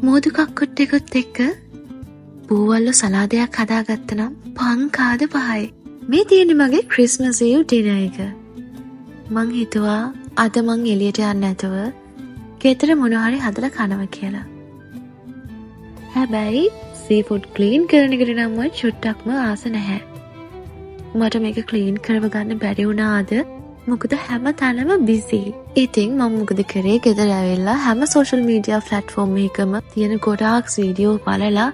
මෝදු කක්කුට්ටෙකුත් එක්ක බූවල්ලු සලාදයක් හදාගත්ත නම් පංකාද පහයි. මේ තියෙන්නේ මගේ ක්‍රිස්මස් ඊව් ඩිනර් එක. මං හිතුවා අද මං එළියට යන්න නැතුව ගෙදර මොනවා හරි හදලා කනවා කියලා. හැබැයි සීෆුඩ් ක්ලීන් කරන එකට නම් මම චුට්ටක්ම ආස නැහැ. මට මේක ක්ලීන් කරව ගන්න බැරි වුණාද? මොකද හැම තැනම බිසි. ඉතින් මම මොකද කරේ? ගෙදර ඇවිල්ලා හැම සෝෂල් මීඩියා ප්ලැට්ෆෝම් එකකම තියෙන ගොඩාක් වීඩියෝ බලලා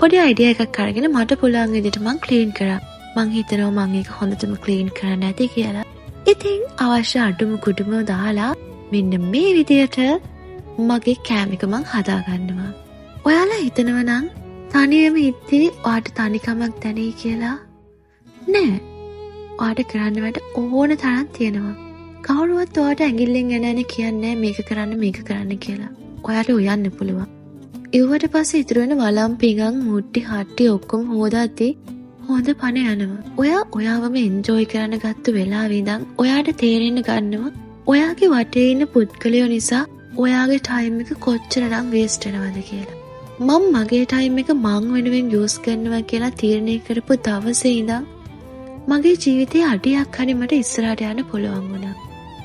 පොඩි අයිඩියා එකක් අරගෙන මට පුළුවන් විදිහට මං ක්ලීන් කරා. මං හිතනවා මං ඒක හොඳටම ක්ලීන් කරන්න ඇති කියලා. ඉතින් අවශ්‍ය අඩුම කුඩුම දාලා මෙන්න මේ විදිහට මගේ කෑම එක මං හදාගන්නවා. ඔයාලා හිතනවා නම් තනියම ඉද්දී ඔයාට තනිකමක් දැනෙයි කියලා? නෑ. ඔයාට කරන්න වැඩ ඕන තරම් තියෙනවා. කවුරුවත් ඔයාට ඇඟිල්ලෙන් එන කියන්නේ මේක කරන්න කියලා. ඔයාට උයන්න පුළුවන්. ඉව්වට පස්සේ ඉතුරු වෙන වලම් පිඟන් මුට්ටි හට්ටි ඔක්කොම හොදාද්දී හොඳ පණ යනවා. ඔයාවම එන්ජොයි කරන්න ගත්ත වෙලාවේ ඉඳන් ඔයාට තේරෙන්න ගන්නවා ඔයාගේ වටේ ඉන්න පුද්ගලයෝ නිසා ඔයාගේ ටයිම් එක කොච්චරනම් වේස්ට් වෙනවද කියලා. මම මගේ ටයිම් එක මං වෙනුවෙන් යූස් කරනවා කියලා තීරණය කරපු දවසේ ඉඳන් මගේ ජීවිතේ අඩියක් හරි මට ඉස්සරහට යන්න පුළුවන් වුණා.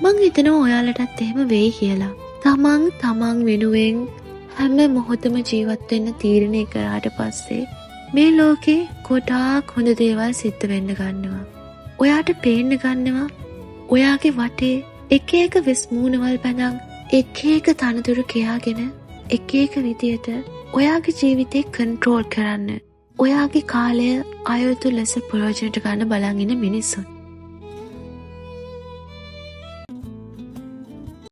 මං හිතනවා ඔයාලටත් එහෙම වෙයි කියලා. තමන් වෙනුවෙන් හැම මොහොතම ජීවත් වෙන්න තීරණය කරාට පස්සේ මේ ලෝකේ ගොඩාක් හොඳ දේවල් සිද්ධ වෙන්න ගන්නවා. ඔයාට පේන්න ගන්නවා ඔයාගේ වටේ එක එක විස්මූණවල් බඳන් එක එක තනතුරු කියාගෙන එක එක විදියට ඔයාගේ ජීවිතේ කන්ට්‍රෝල් කරන්න ඔයාගේ කාලය අයුතු ලෙස ප්‍රයෝජනට ගන්න බලන් ඉන්න මිනිස්සුන්.